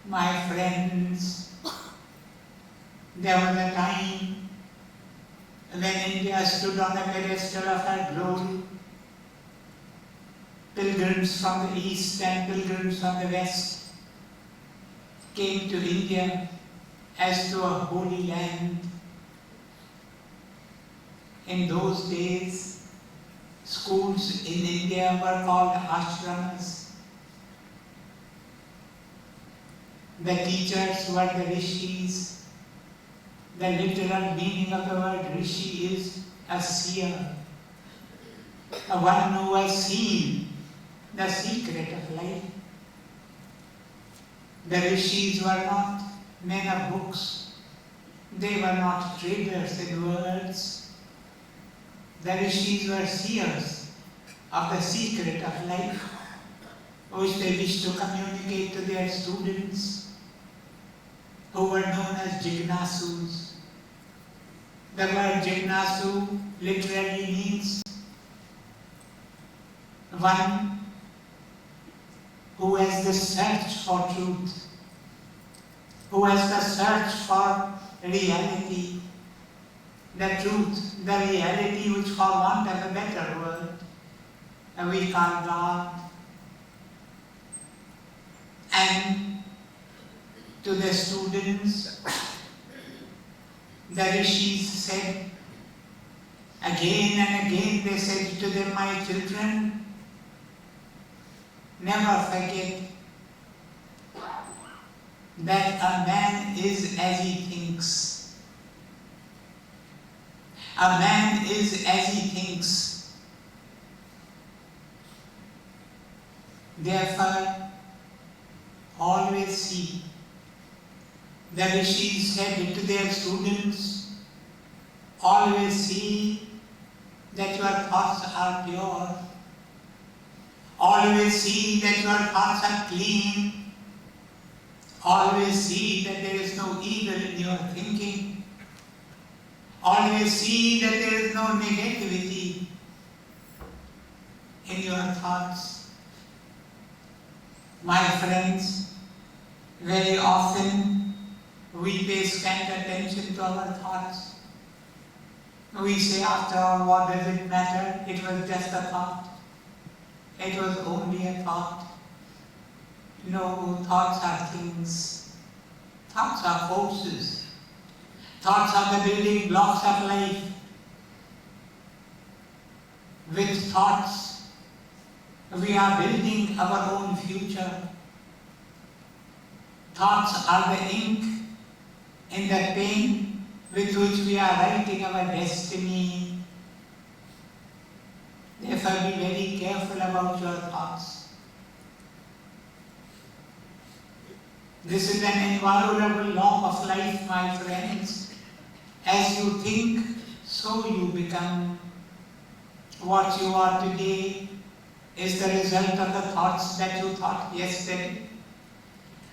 My friends, there was a time when India stood on the pedestal of her glory. Pilgrims from the east and pilgrims from the west came to India as to a holy land. In those days, schools in India were called ashramas. The teachers were the rishis. The literal meaning of the word rishi is a seer, a one who has seen the secret of life. The rishis were not men of books. They were not traders in words. The rishis were seers of the secret of life, which they wished to communicate to their students, who were known as Jignasus. The word Jignasu literally means one who has the search for truth, who has the search for reality, the truth, the reality which, for want of a better word, we call God. And to the students, the rishis said, again and again they said to them, my children, never forget that a man is as he thinks. A man is as he thinks. Therefore, always see. The rishis said to their students, always see that your thoughts are pure. Always see that your thoughts are clean. Always see that there is no evil in your thinking. Always see that there is no negativity in your thoughts. My friends, very often we pay scant attention to our thoughts. We say, after all, what does it matter? It was just a thought. It was only a thought. No, thoughts are things. Thoughts are forces. Thoughts are the building blocks of life. With thoughts, we are building our own future. Thoughts are the ink in the pen with which we are writing our destiny. Therefore, be very careful about your thoughts. This is an invaluable law of life, my friends. As you think, so you become. What you are today is the result of the thoughts that you thought yesterday.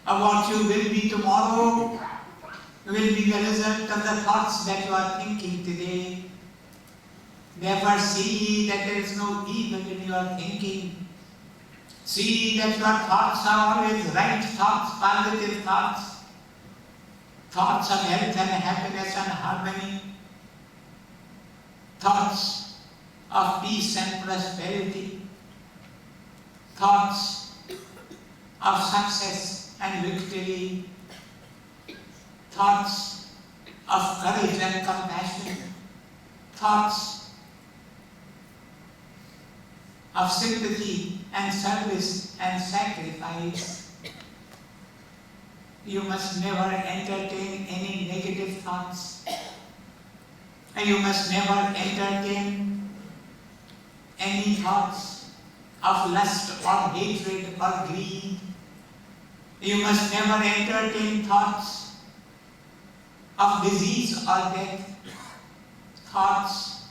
And what you will be tomorrow will be the result of the thoughts that you are thinking today. Therefore, see that there is no evil in your thinking. See that your thoughts are always right thoughts, positive thoughts, thoughts of health and happiness and harmony, thoughts of peace and prosperity, thoughts of success and victory, thoughts of courage and compassion, thoughts of sympathy and service and sacrifice. You must never entertain any negative thoughts. And you must never entertain any thoughts of lust or hatred or greed. You must never entertain thoughts of disease or death, thoughts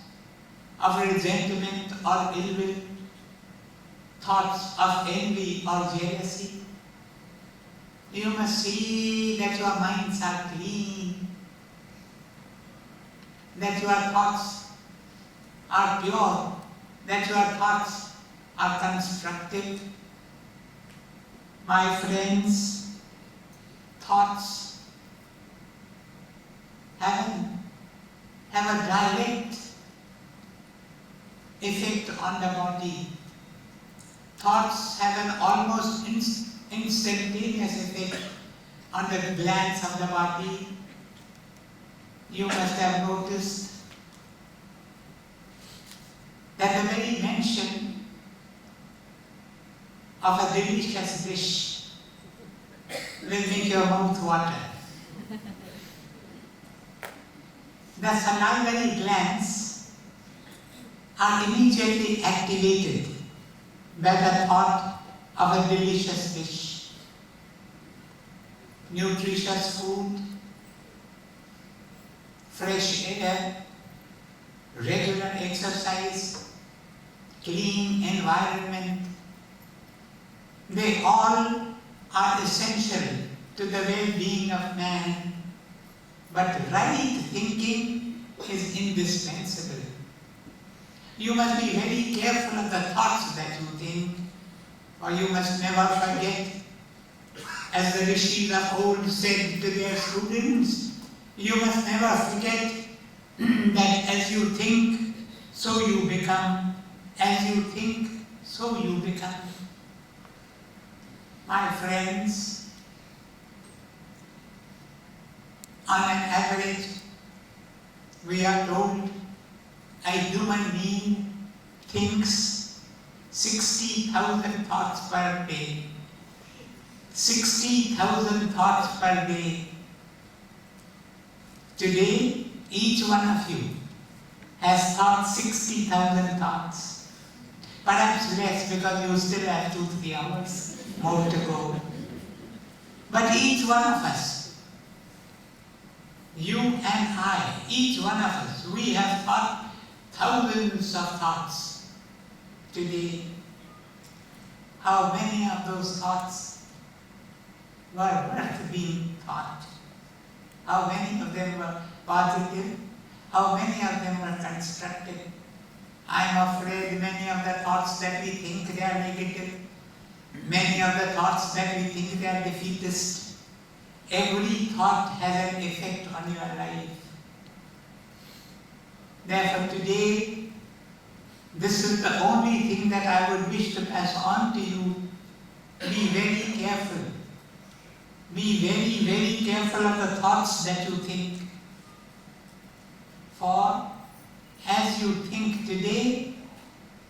of resentment or ill will, thoughts of envy or jealousy. You must see that your minds are clean, that your thoughts are pure, that your thoughts are constructive. My friends, thoughts have a direct effect on the body. Thoughts have an almost instantaneous effect on the glands of the body. You must have noticed that the very mention of a delicious dish will make your mouth water. The salivary glands are immediately activated by the thought of a delicious dish. Nutritious food, fresh air, regular exercise, clean environment, they all are essential to the well-being of man. But right thinking is indispensable. You must be very careful of the thoughts that you think, or you must never forget, as the rishis of old said to their students, you must never forget that as you think, so you become. As you think, so you become. My friends, on an average, we are told a human being thinks 60,000 thoughts per day. 60,000 thoughts per day. Today, each one of you has thought 60,000 thoughts. Perhaps less, because you still have 2-3 hours more to go. But each one of us, you and I, each one of us, we have thought thousands of thoughts today. How many of those thoughts were worth being thought? How many of them were positive? How many of them were constructive? I'm afraid many of the thoughts that we think they are negative, many of the thoughts that we think they are defeatist, every thought has an effect on your life. Therefore today, this is the only thing that I would wish to pass on to you. Be very careful. Be very, very careful of the thoughts that you think. For as you think today,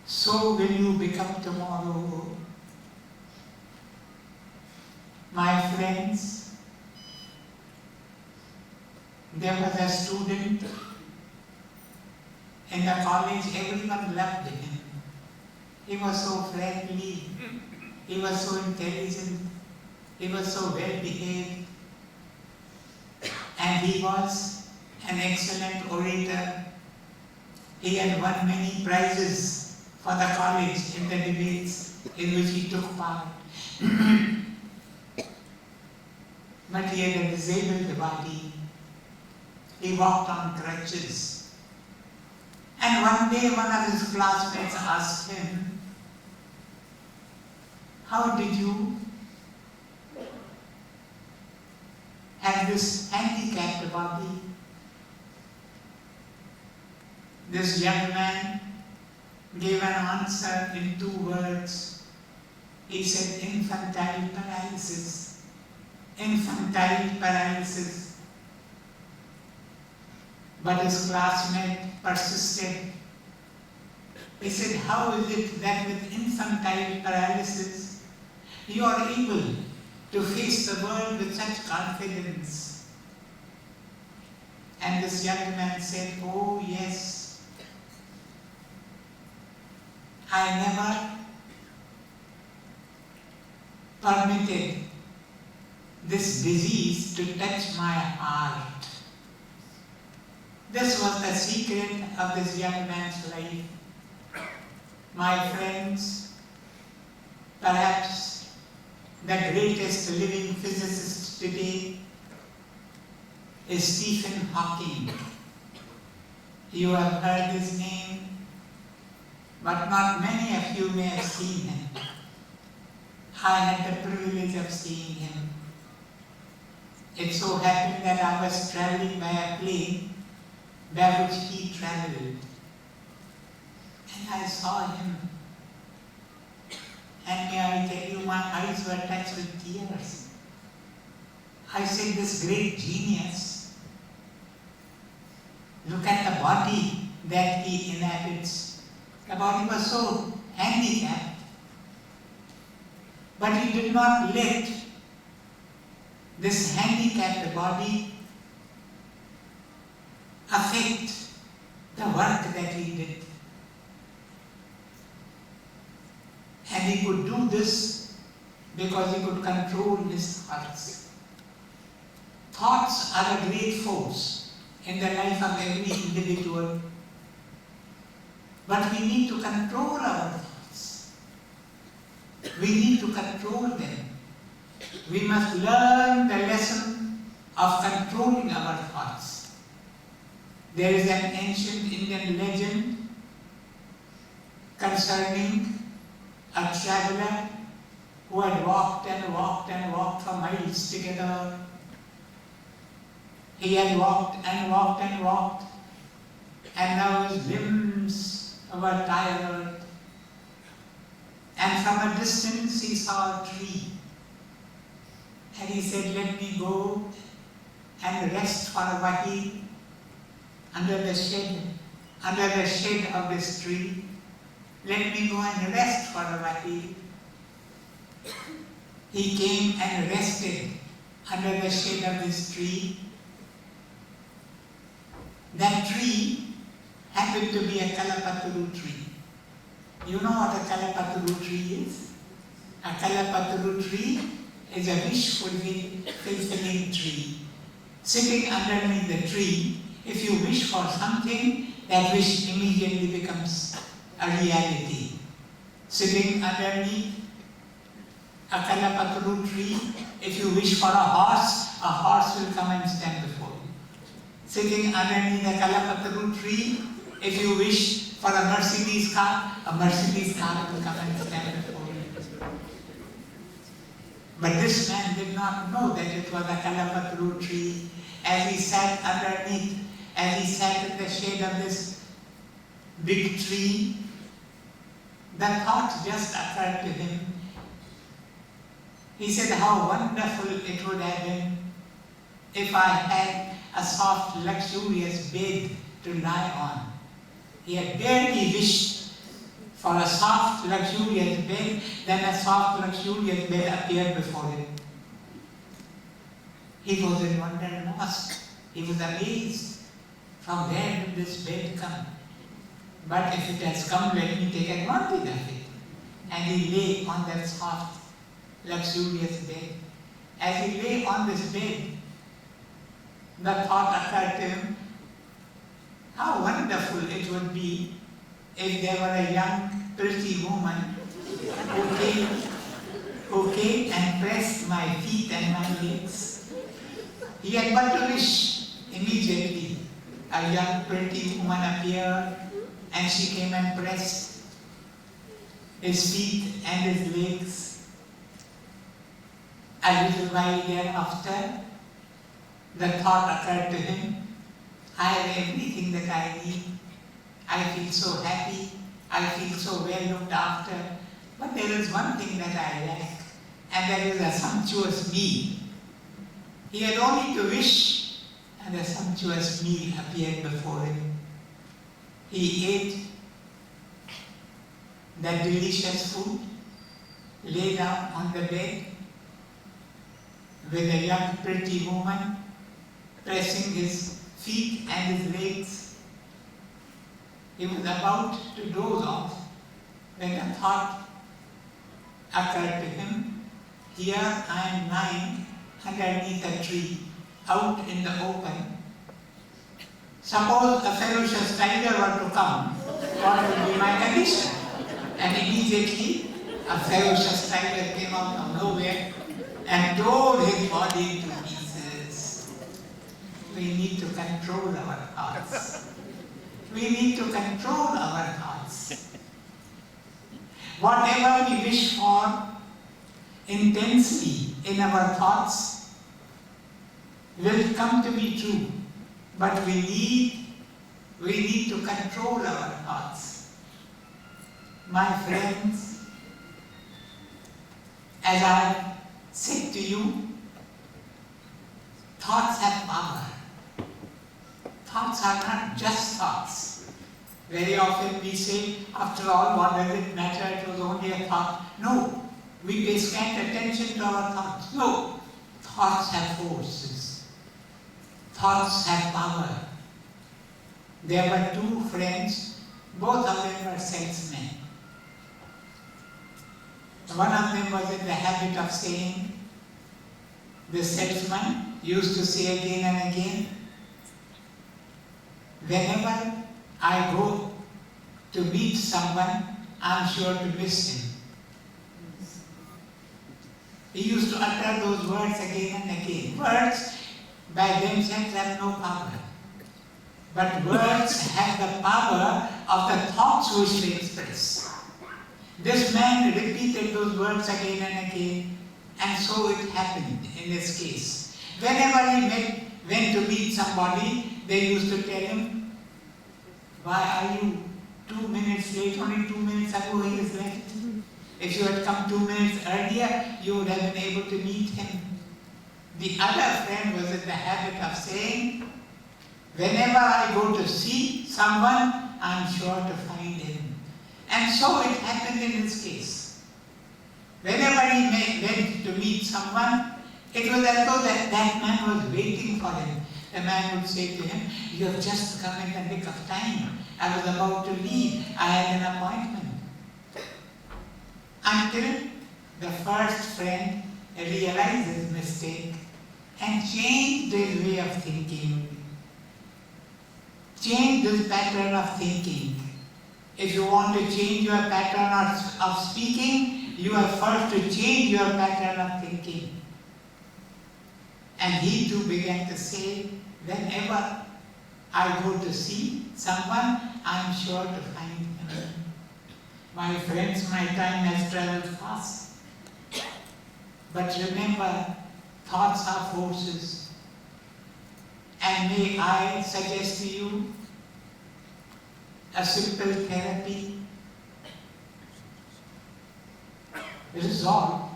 so will you become tomorrow. My friends, there was a student in the college, everyone loved him. He was so friendly, he was so intelligent, he was so well behaved, and he was an excellent orator. He had won many prizes for the college in the debates in which he took part. But he had a disabled body. He walked on crutches. And one day one of his classmates asked him, "How did you have this handicapped body?" This young man gave an answer in 2 words. He said, infantile paralysis. Infantile paralysis. But his classmate persisted. He said, how is it that with infantile paralysis, you are able to face the world with such confidence? And this young man said, oh yes, I never permitted this disease to touch my heart. This was the secret of this young man's life. My friends, perhaps the greatest living physicist today is Stephen Hawking. You have heard his name, but not many of you may have seen him. I had the privilege of seeing him. It so happened that I was traveling by a plane by which he traveled. And I saw him. And may I tell you, my eyes were touched with tears. I said, this great genius, look at the body that he inhabits. The body was so handicapped. But he did not let this handicapped body affect the work that he did. And he could do this because he could control his thoughts. Thoughts are a great force in the life of every individual. But we need to control our thoughts. We need to control them. We must learn the lesson of controlling our thoughts. There is an ancient Indian legend concerning a traveler who had walked and walked and walked for miles together. He had walked and walked and walked, and now his limbs were tired. And from a distance he saw a tree. And he said, let me go and rest for a while under the shade of this tree. Let me go and rest for a while. He came and rested under the shade of this tree. That tree happened to be a Kalapataru tree. You know what a Kalapataru tree is? A Kalapataru tree is a wish-fulfilling tree. Sitting underneath the tree, if you wish for something, that wish immediately becomes a reality. Sitting underneath a Kalapataru tree, if you wish for a horse will come and stand before you. Sitting underneath a Kalapataru tree, if you wish for a Mercedes car will come and stand before you. But this man did not know that it was a Kalapataru tree. As he sat underneath, as he sat in the shade of this big tree, the thought just occurred to him. He said, how wonderful it would have been if I had a soft, luxurious bed to lie on. He had barely wished for a soft, luxurious bed, then a soft, luxurious bed appeared before him. He was in wonder lost. He was amazed. From where did this bed come? But if it has come, let me take advantage of it. And he lay on that soft, luxurious bed. As he lay on this bed, the thought occurred to him, how wonderful it would be if there were a young, pretty woman who came and pressed my feet and my legs. He had but to wish. Immediately, a young, pretty woman appeared, and she came and pressed his feet and his legs. A little while thereafter, the thought occurred to him, I have everything that I need. I feel so happy. I feel so well looked after. But there is one thing that I lack, and that is a sumptuous meal. He had only to wish, and a sumptuous meal appeared before him. He ate that delicious food, lay down on the bed with a young, pretty woman pressing his feet and his legs. He was about to doze off when a thought occurred to him. Here I am lying underneath a tree, out in the open. Suppose a ferocious tiger were to come, what would be my condition? And immediately a ferocious tiger came out of nowhere and tore his body into pieces. We need to control our thoughts. We need to control our thoughts. Whatever we wish for intensely in our thoughts, will come to be true. But we need to control our thoughts. My friends, as I said to you, thoughts have power. Thoughts are not just thoughts. Very often we say, after all, what does it matter? It was only a thought. No, we pay scant attention to our thoughts. No, thoughts have forces. Thoughts have power. There were two friends, both of them were salesmen. One of them was in the habit of saying, the salesman used to say again and again, whenever I go to meet someone, I'm sure to miss him. He used to utter those words again and again. Words by themselves have no power. But words have the power of the thoughts which they express. This man repeated those words again and again, and so it happened in this case. Whenever he went to meet somebody, they used to tell him, why are you 2 minutes late? Only 2 minutes ago he is late. If you had come 2 minutes earlier, you would have been able to meet him. The other friend was in the habit of saying, whenever I go to see someone, I'm sure to find him. And so it happened in his case. Whenever he went to meet someone, it was as though that man was waiting for him. The man would say to him, you have just come in the nick of time. I was about to leave. I had an appointment. Until the first friend realized his mistake and changed his way of thinking. Change this pattern of thinking. If you want to change your pattern of speaking, you have first to change your pattern of thinking. And he too began to say, whenever I go to see someone, I am sure to find him. My friends, my time has traveled fast. But remember, thoughts are forces. And may I suggest to you a simple therapy? Resolve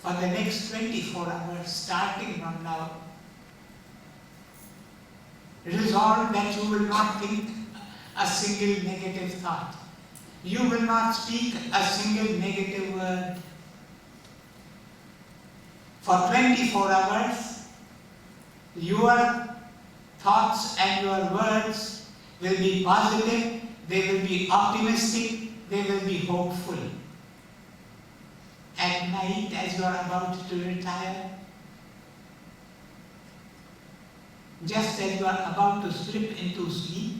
for the next 24 hours, starting from now. Resolve that you will not think a single negative thought. You will not speak a single negative word. For 24 hours, your thoughts and your words will be positive, they will be optimistic, they will be hopeful. At night, as you are about to retire, just as you are about to slip into sleep,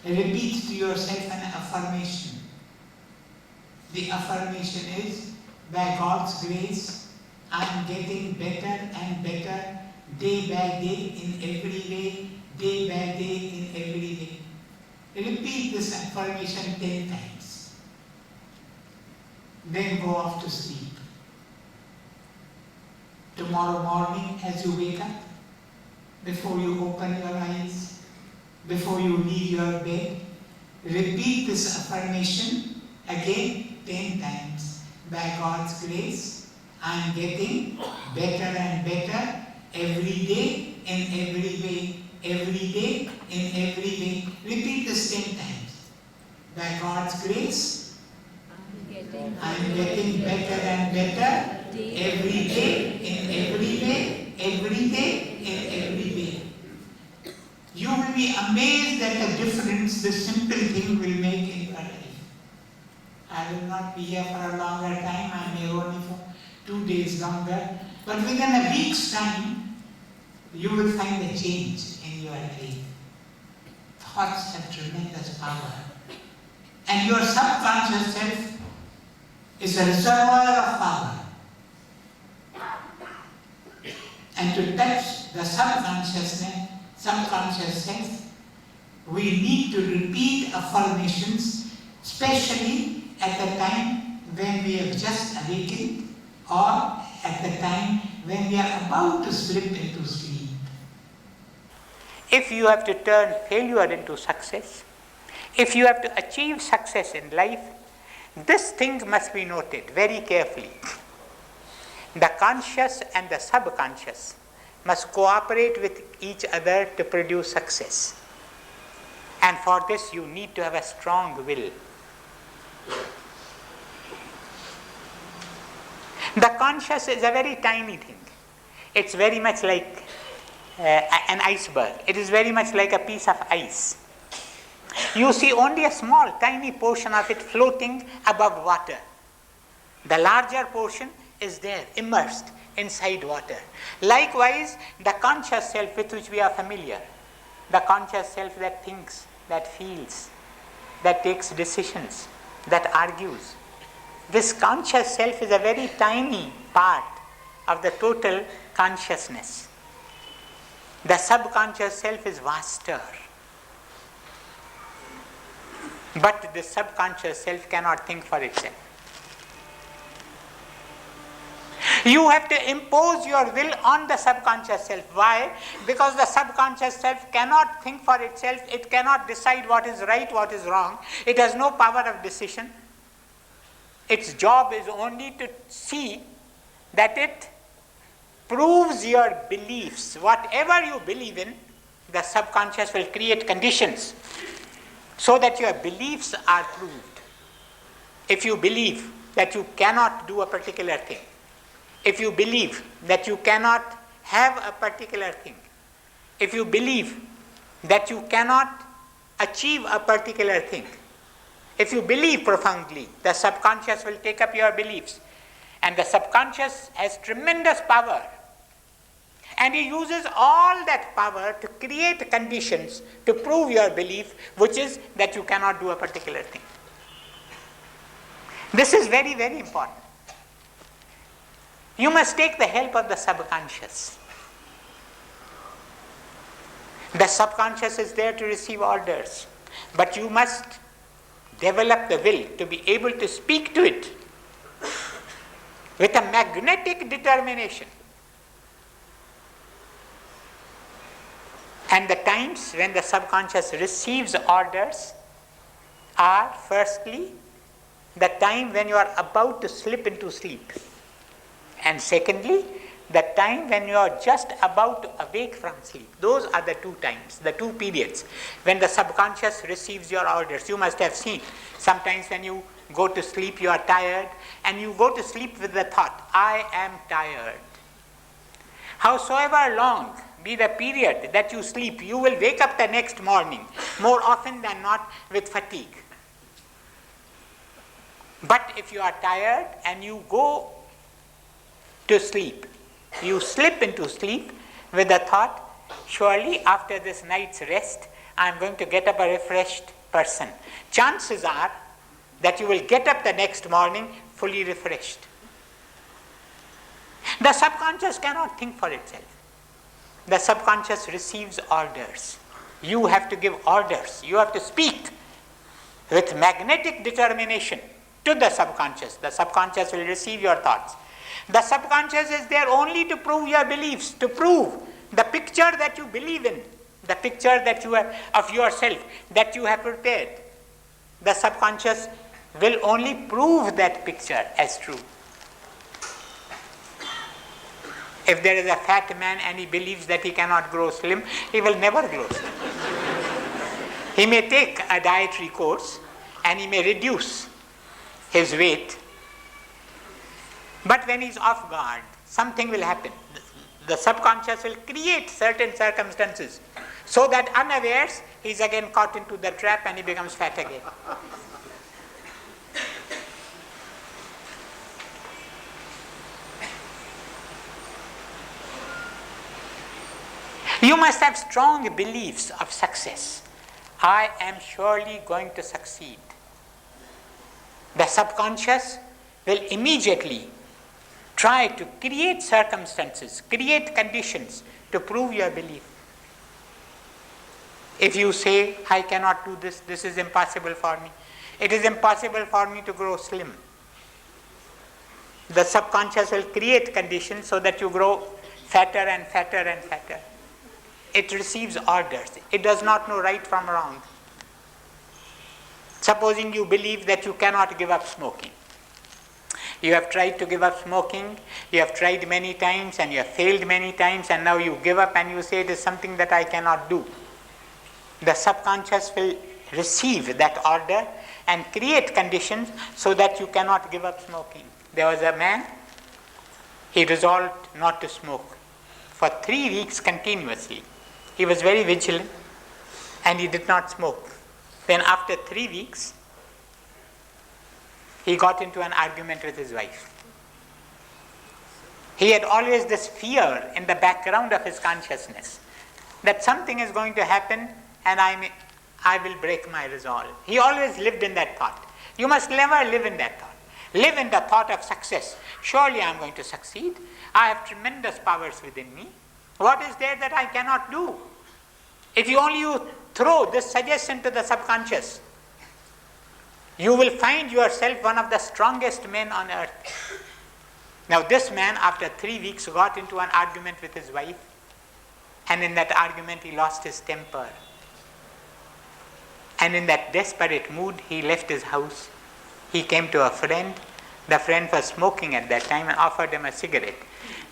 repeat to yourself an affirmation. The affirmation is, by God's grace, I am getting better and better day by day in every way, day by day in every day. Repeat this affirmation 10 times. Then go off to sleep. Tomorrow morning as you wake up, before you open your eyes, before you leave your bed, repeat this affirmation again 10 times. By God's grace, I am getting better and better every day in every way, every day in every way. Repeat this 10 times. By God's grace, I am getting better and better every day in every way, every day in every way. You will be amazed at the difference this simple thing will make in your life. I will not be here for a longer time, I may only for 2 days longer, but within a week's time, you will find a change in your life. Thoughts have tremendous power. And your subconscious self is a reservoir of power. And to touch the subconscious self, we need to repeat affirmations, especially at the time when we have just awakened or at the time when when we are about to slip into sleep. If you have to turn failure into success, if you have to achieve success in life, this thing must be noted very carefully. The conscious and the subconscious must cooperate with each other to produce success. And for this you need to have a strong will. The conscious is a very tiny thing. It's very much like an iceberg. It is very much like a piece of ice. You see only a small, tiny portion of it floating above water. The larger portion is there, immersed inside water. Likewise, the conscious self with which we are familiar, the conscious self that thinks, that feels, that takes decisions, that argues. This conscious self is a very tiny part of the total consciousness. The subconscious self is vaster. But the subconscious self cannot think for itself. You have to impose your will on the subconscious self. Why? Because the subconscious self cannot think for itself. It cannot decide what is right, what is wrong. It has no power of decision. Its job is only to see that it proves your beliefs. Whatever you believe in, the subconscious will create conditions so that your beliefs are proved. If you believe that you cannot do a particular thing, if you believe that you cannot have a particular thing, if you believe that you cannot achieve a particular thing, if you believe profoundly, the subconscious will take up your beliefs. And the subconscious has tremendous power. And he uses all that power to create conditions to prove your belief, which is that you cannot do a particular thing. This is very, very important. You must take the help of the subconscious. The subconscious is there to receive orders, but you must develop the will to be able to speak to it with a magnetic determination. And the times when the subconscious receives orders are, firstly, the time when you are about to slip into sleep. And secondly, the time when you are just about to awake from sleep. Those are the two times, the two periods when the subconscious receives your orders. You must have seen, sometimes when you go to sleep, you are tired, and you go to sleep with the thought, I am tired. Howsoever long be the period that you sleep, you will wake up the next morning, more often than not, with fatigue. But if you are tired and you go to sleep, you slip into sleep with the thought, surely after this night's rest, I am going to get up a refreshed person. Chances are that you will get up the next morning fully refreshed. The subconscious cannot think for itself. The subconscious receives orders. You have to give orders. You have to speak with magnetic determination to the subconscious. The subconscious will receive your thoughts. The subconscious is there only to prove your beliefs, to prove the picture that you believe in, the picture that you have of yourself, that you have prepared. The subconscious will only prove that picture as true. If there is a fat man and he believes that he cannot grow slim, he will never grow slim. He may take a dietary course and he may reduce his weight, but when he is off guard, something will happen. The subconscious will create certain circumstances so that unawares he is again caught into the trap and he becomes fat again. You must have strong beliefs of success. I am surely going to succeed. The subconscious will immediately try to create circumstances, create conditions to prove your belief. If you say, I cannot do this, this is impossible for me. It is impossible for me to grow slim. The subconscious will create conditions so that you grow fatter and fatter and fatter. It receives orders. It does not know right from wrong. Supposing you believe that you cannot give up smoking. You have tried to give up smoking, you have tried many times and you have failed many times, and now you give up and you say it is something that I cannot do. The subconscious will receive that order and create conditions so that you cannot give up smoking. There was a man, he resolved not to smoke for 3 weeks continuously. He was very vigilant and he did not smoke. Then after 3 weeks, he got into an argument with his wife. He had always this fear in the background of his consciousness that something is going to happen and I will break my resolve. He always lived in that thought. You must never live in that thought. Live in the thought of success. Surely I am going to succeed. I have tremendous powers within me. What is there that I cannot do? If you only throw this suggestion to the subconscious, you will find yourself one of the strongest men on earth. Now this man, after 3 weeks, got into an argument with his wife, and in that argument he lost his temper. And in that desperate mood, he left his house. He came to a friend. The friend was smoking at that time and offered him a cigarette.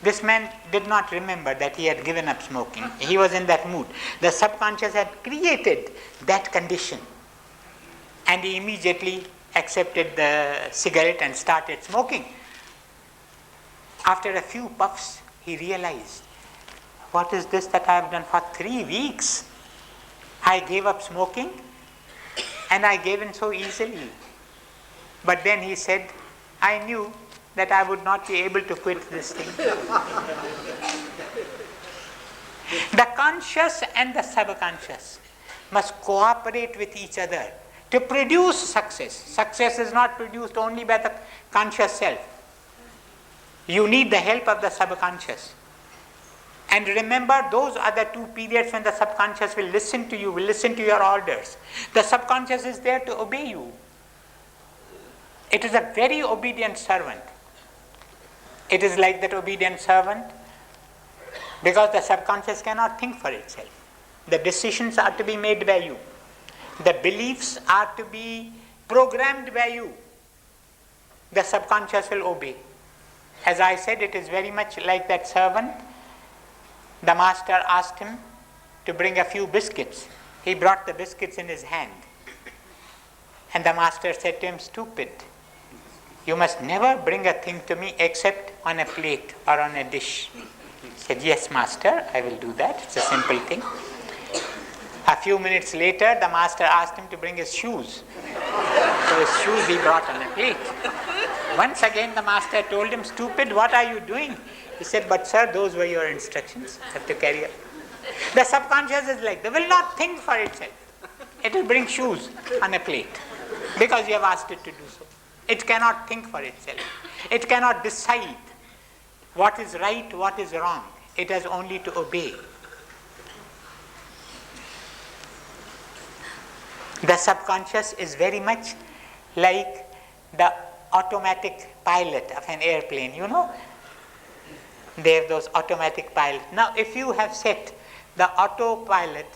This man did not remember that he had given up smoking. He was in that mood. The subconscious had created that condition. And he immediately accepted the cigarette and started smoking. After a few puffs, he realized, what is this that I have done for 3 weeks? I gave up smoking and I gave in so easily. But then he said, I knew that I would not be able to quit this thing. The conscious and the subconscious must cooperate with each other to produce success. Success is not produced only by the conscious self. You need the help of the subconscious. And remember, those are the 2 periods when the subconscious will listen to you, will listen to your orders. The subconscious is there to obey you. It is a very obedient servant. It is like that obedient servant because the subconscious cannot think for itself. The decisions are to be made by you. The beliefs are to be programmed by you. The subconscious will obey. As I said, it is very much like that servant. The master asked him to bring a few biscuits. He brought the biscuits in his hand. And the master said to him, stupid, you must never bring a thing to me except on a plate or on a dish. He said, yes, master, I will do that. It's a simple thing. A few minutes later, the master asked him to bring his shoes. So his shoes he brought on a plate. Once again, the master told him, stupid, what are you doing? He said, but sir, those were your instructions. You have to carry out. The subconscious is like, they will not think for itself. It will bring shoes on a plate because you have asked it to do so. It cannot think for itself. It cannot decide what is right, what is wrong. It has only to obey. The subconscious is very much like the automatic pilot of an airplane, you know. They have those automatic pilots. Now, if you have set the autopilot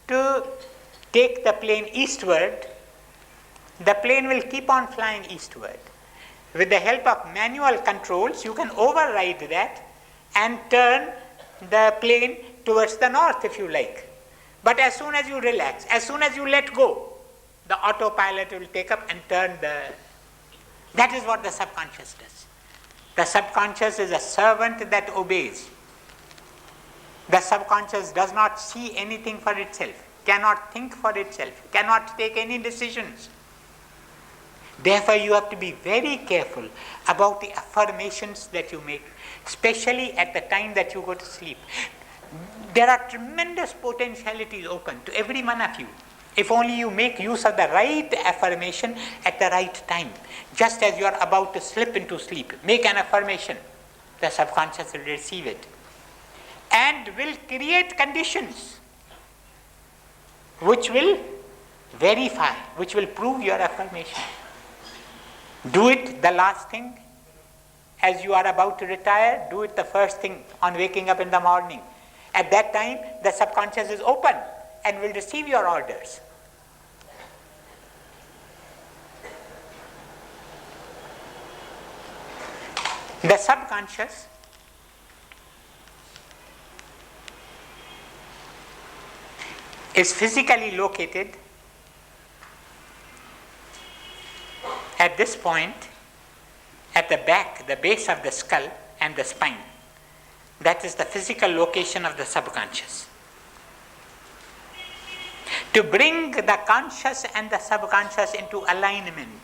to take the plane eastward, the plane will keep on flying eastward. With the help of manual controls, you can override that and turn the plane towards the north if you like. But as soon as you relax, as soon as you let go, the autopilot will take up and turn the... That is what the subconscious does. The subconscious is a servant that obeys. The subconscious does not see anything for itself, cannot think for itself, cannot take any decisions. Therefore, you have to be very careful about the affirmations that you make, especially at the time that you go to sleep. There are tremendous potentialities open to every one of you. If only you make use of the right affirmation at the right time. Just as you are about to slip into sleep, make an affirmation. The subconscious will receive it and will create conditions which will verify, which will prove your affirmation. Do it, the last thing, as you are about to retire, do it the first thing on waking up in the morning. At that time, the subconscious is open and will receive your orders. The subconscious is physically located at this point, at the back, the base of the skull and the spine. That is the physical location of the subconscious. To bring the conscious and the subconscious into alignment,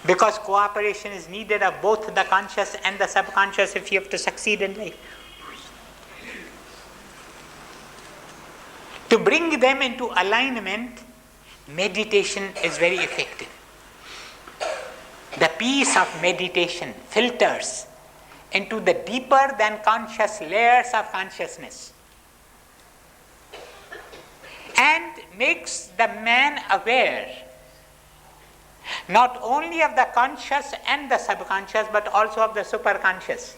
because cooperation is needed of both the conscious and the subconscious if you have to succeed in life. To bring them into alignment, meditation is very effective. The peace of meditation filters into the deeper than conscious layers of consciousness and makes the man aware not only of the conscious and the subconscious but also of the superconscious.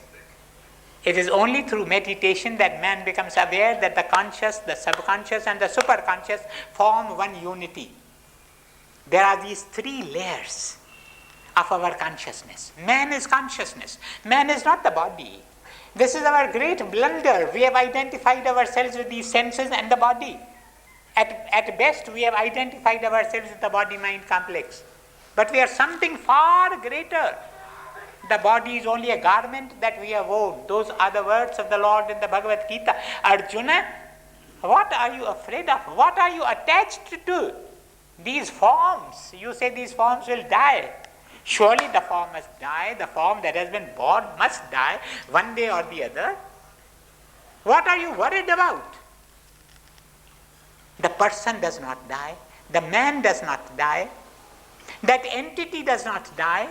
It is only through meditation that man becomes aware that the conscious, the subconscious and the superconscious form one unity. There are these three layers of our consciousness. Man is consciousness. Man is not the body. This is our great blunder. We have identified ourselves with these senses and the body. At best, we have identified ourselves with the body-mind complex. But we are something far greater. The body is only a garment that we have worn. Those are the words of the Lord in the Bhagavad Gita. Arjuna, what are you afraid of? What are you attached to? These forms. You say these forms will die. Surely the form must die. The form that has been born must die one day or the other. What are you worried about? The person does not die. The man does not die. That entity does not die.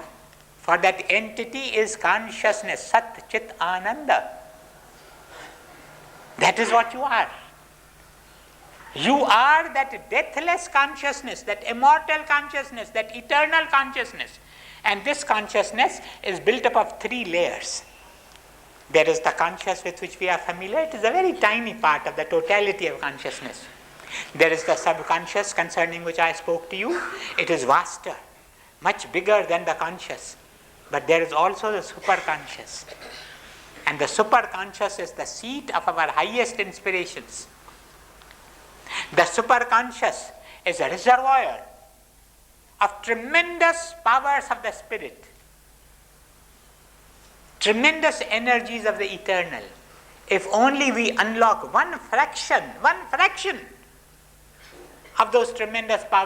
For that entity is consciousness, Sat Chit Ananda. That is what you are. You are that deathless consciousness, that immortal consciousness, that eternal consciousness. And this consciousness is built up of three layers. There is the conscious with which we are familiar. It is a very tiny part of the totality of consciousness. There is the subconscious concerning which I spoke to you. It is vaster, much bigger than the conscious. But there is also the superconscious. And the superconscious is the seat of our highest inspirations. The superconscious is a reservoir of tremendous powers of the spirit, tremendous energies of the eternal. If only we unlock one fraction of those tremendous powers,